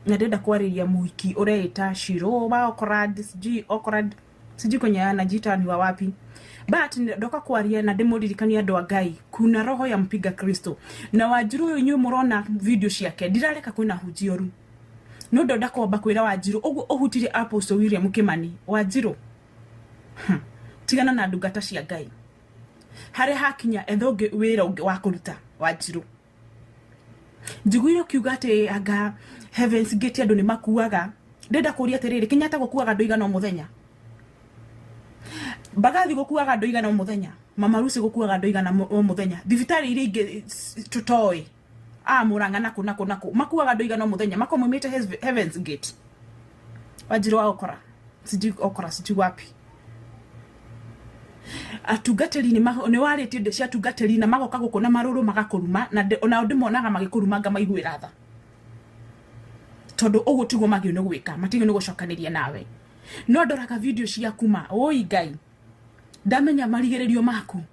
na ndenda kwariria muhiki ureita Shiro ba Okorad siji kwenye anajiita ni wa wapi, but ndoka kwaria na demodirikania ndo Ngai kuna roho ya mpiga Kristo na Wanjiru uyu nyu murona video ciake ndirareka kwina hujioru no ndoda kwamba kwira Wanjiru ugu uhutire Apostle William Kimani Wanjiru tigana na ndungata cia Ngai hare hakinya ethoge wira ungi wa kuruta Wanjiru njiguire kiuga ati anga Heaven's Gate andu ni makuaga ndenda kuria tiriri Kenyatta gukuaga ndoiga no muthenya bagathi gukuaga ndoiga no muthenya Mama Lucy gukuaga ndoiga na muthenya thibitari iri ingi tutoi Muranga naku makuaga ndoiga no muthenya makomumite Heaven's Gate Wanjiru wa Okora siji wapi atugateri ni warete de cia tugateri na magoka gukona maruru magakuruma na ona ndimonaga magikurumanga maiguira tha tondu ugu tigo magio no gwika matigio no gucokaniria nawe no ndoraga video cia kuma oi Ngai ndamenya marigererio maku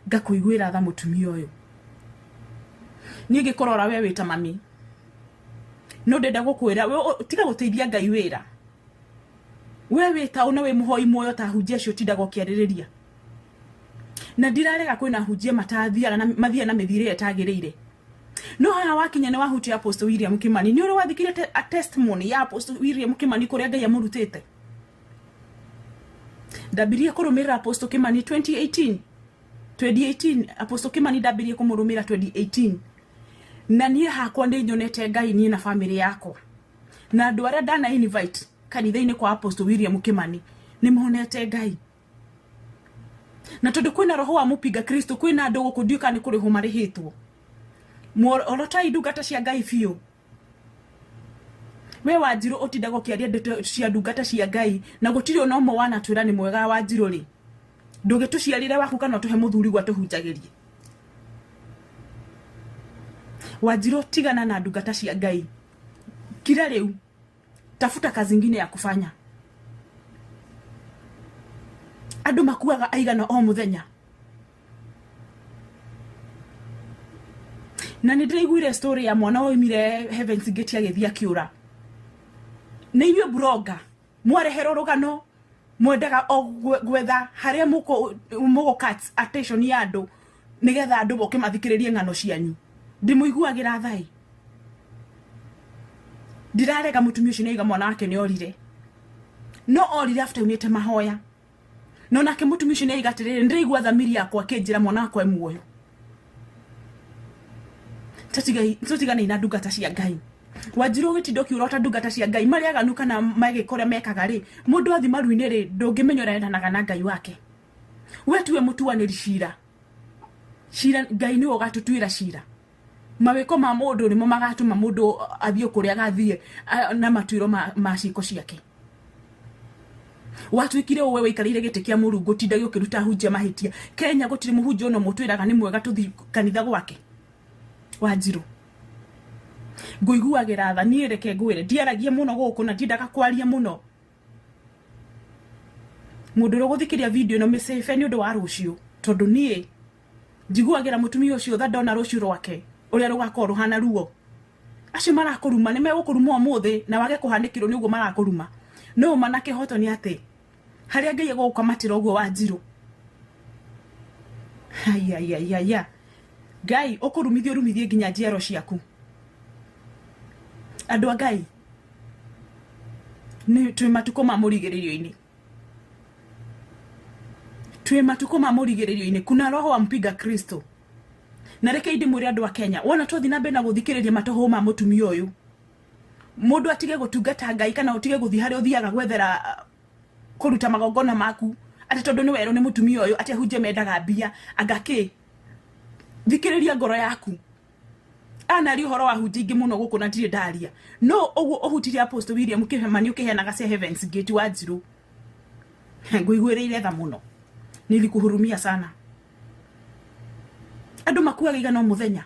ngakuiguira tha mutumia uyu ni ngikorora we wita mami no ndenda gukwira we tiga guteithia Ngai wira we wita ona we muhoi moyo ta hujia cio tinda gokiaririria na ndirarega kwina hujia matathia na mathia na mithire etagirire no haya wakinya ne wahuti Apostle William Kimani ni uri wathikire testimony ya Apostle William Kimani kuria Ngai amurutite ndabirie kurumira Apostle Kimani 2018 Apostle Kimani ndabirie kumurumira 2018 na nie hakwa ndi nyonete Ngai ni na family yako na andu aria ndana invite kanitha-ini kwa Apostle William Kimani ni muhonete Ngai na tondu kwina roho wa mupiga Kristo kwina andu gukudiuka ni kuri humarihitwo orota indungata cia Ngai fiu we Wanjiru utinda gokiaria ndeto cia ndungata cia Ngai na gutiri ona umwe wana twira ni mwega Wanjiru ri ndugituciarire waku kana tuhe muthuri gwa tuhunjagirie Wanjiru tigana na ndungata cia Ngai kila leo tafuta kazi nyingine ya kufanya andu makuaga aigana o muthenya na nindiraiguire story ya mwana oimire Heaven's Gate agithia kiura na inywe blogger mwarehero rugano mwendaga o gwetha haria mugo cuts attention ya andu nigetha andu boke mathikiririe ngano cianyu ndimuiguagira thai ndirarega mutumia ucio niga mwana wake ni orire no orire after unite mahoya no nake mutumia ucio niga tirire ndiraigua thamiri yakwa kinjira mwana wakwa muoyo tutiga ni na ndungata cia Ngai Wanjiru gitidoki urota ndungata cia Ngai maria ganuka na magikore mekaga ri mundu athi maruine ri ndungimenyora endanaga na Ngai wake wetuwe mutuaniri cira Ngai ni ugatutuira cira maweko ma mundu ni mo magatuma mundu athio kuria gathie na matuiro ma ciko ciake watwikire wewe ikarire gite kia Murungu tindagio kiruta hujia mahitia Kenya gutiri muhunjio no mutwiraga ni mwega tuthi kanitha gwake Wanjiru nguiguagira tha nie reke ngwire ndiaragie muno guku na ndindaga kwaria muno mundu roguthikiria video no mesefe ni undu wa rucio tondu nie njiguagira mutumia ucio tha ndona rucio rwake uria rugakorwo ruhana ruo acio marakuruma ni megukuruma umuthi na wage kuhanikirwo ni uguo marakuruma no manake hoto ni ate haria Ngai gukamatira uguo Wanjiru ya Ngai rumithie nginya njiaro ciaku andu a Ngai ni twi matuko ma murigiririo-ini kuna roho wa mpiga Kristo na reke ndi muri andu a Kenya wona twathi na mbena guthikiriria matoho ma mutumia uyu mundu atige gutungata Ngai kana utige guthi hari uthiaga gwethera kuruta magongona maku ati tondu ni wero ni mutumia uyu ati huje mendaga mbia agaki thikiriria ngoro yaku ana ri horo wa hujingi muno guku na ndire ndaria no uguo uhutirie Apostle William Kimani ukihenaga cia Heaven's Gate Wanjiru nguiguireire tha muno nilikuhurumia sana andu makuaga igana muthenya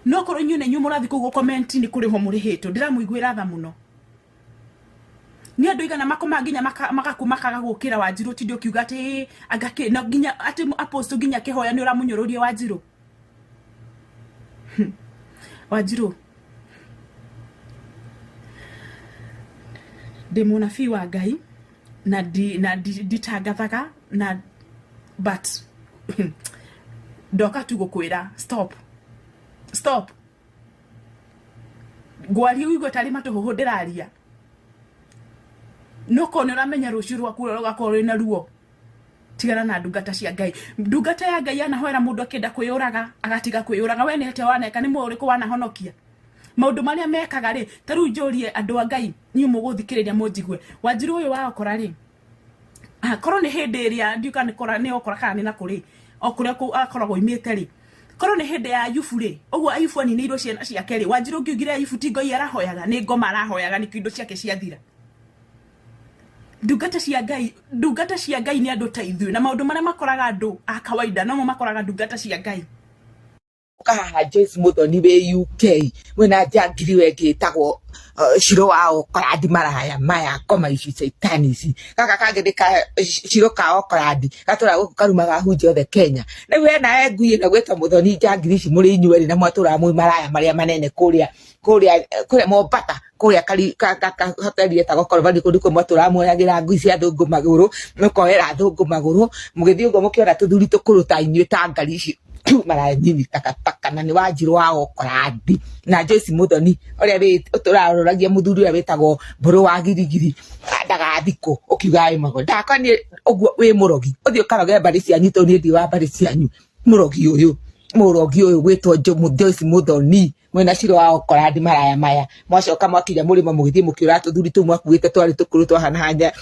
no koro nyune nyumurathi kugo comment ni kuri ho muri hito ndiramuiguira tha muno ni andu igana makoma nginya makaga gukira Wanjiru tindio kiuga ati agake na nginya ati Apostle nginya kihoya ni uramunyururie Wanjiru Ndi munabii wa Ngai na nditangathaga na but ndoka tu gukwira stop gwari uigwe tari matuhuhu ndiraria nuko ni uramenya ruciu rwaku rugakorwo na ruo tigana na ndungata cia Ngai. Ndungata ya Ngai anahoera mundu akenda kwiyuraga agatiga kwiyuraga. We ni hete waneka ni muriku wanahonokia maundu maria mekaga ri taru njurie andu a Ngai ni muguthikiriria munjigwe Wanjiru uyu wa okora ri korwo ni hindi iria ndiuka ni kora ni okora kana ni na kuri okuria ku akoragwo imite ri korwo ni hindi ya Ayubu ri uguo Ayubu ni neiro ciana ciake ri Wanjiru ngiugire Ayubu ti Ngai arahoyaga ni ngoma arahoyaga ni kindo ciake ciathira. Ndungata cia Ngai ni andu ta ithuĩ na maundu maria makoraga andu a kawaida no makoraga ndungata cia Ngai. Kaha Joyce Muthoni we UK mwena jangiri wenge tagwo Shiro wao koradi maraya maya koma ici saitani ici kaka kangedeka Shiro kao koradi gatura guku karumaga hunje othe Kenya na we na engui na gweta Muthoni jangiri ici muri inyueri na mwatura mwi maraya maria manene kuria Mombasa kuria kari hoteli etagwo Korobani kundu mwatura mwoyagira ngui cia thungu maguru mukoera thungu maguru mugithii ugo mukiora tuthuri tukuru ta inyue ta ngari ici maraya nyinyi takataka na ni Wanjiru wa okoradi na Joyce Muthoni uria we turaroragia muthuri uria wetagwo Mburu wa Girigiri ndagathiko ukiuga mago ndakani uguo we murogi uthio karoge mbari cianyu to ni ndi wa mbari cianyu murogi uyu gwetwo Joyce Muthoni mwena Shiro wa okoradi maraya maya mwacoka mwakira murimo mugithii mukiura tuthuri tu mwakuite twari tukuru twahana hanja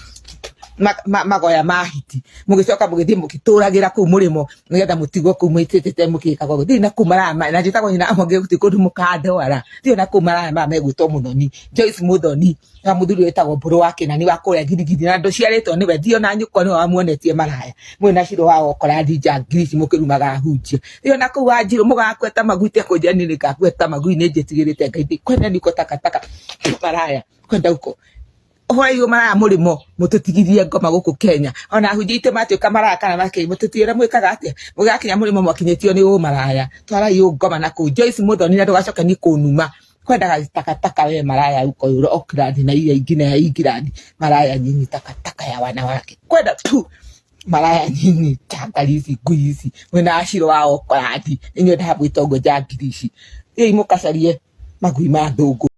magoya mahiti mugicoka mugithii mukituragira ku murimo nigetha mutigwo ku mwitete mukikaga guthii na kumarama na njitagwo nyina amonge gutikundu mukandwara thio na kumarama megwitwo Muthoni Joyce Muthoni na muthuri wetagwo Mburu wa Kinani wa kuria Girigiri na ndo ciaritwo niwe thio na nyuko ni wamuonetie maraya mwena Shiro wa okoradi jangiri mukirumaga hunjia thio na ku Wanjiru mugakweta maguite kunjani ni gakweta magui ni njitigirite Ngai kwenda niko takataka maraya kwenda uko hoi maraya murimo mututigirie ngoma guku Kenya ona hunjite matuika maraya kana make mututira mwikaga atia mugakinya murimo mwakinyetio ni maraya twara yu ngoma na ku Joyce Muthoni na ndugacoka ni kunuma kwenda takataka we maraya uko Auckland na ile ingine ya England maraya nyinyi takataka ya wanawake kwenda tu maraya nyinyi takalizi guizi mwena Shiro wa okoradi inyo ndabwito ngo jangirici ei mukacarie magui ma thungu.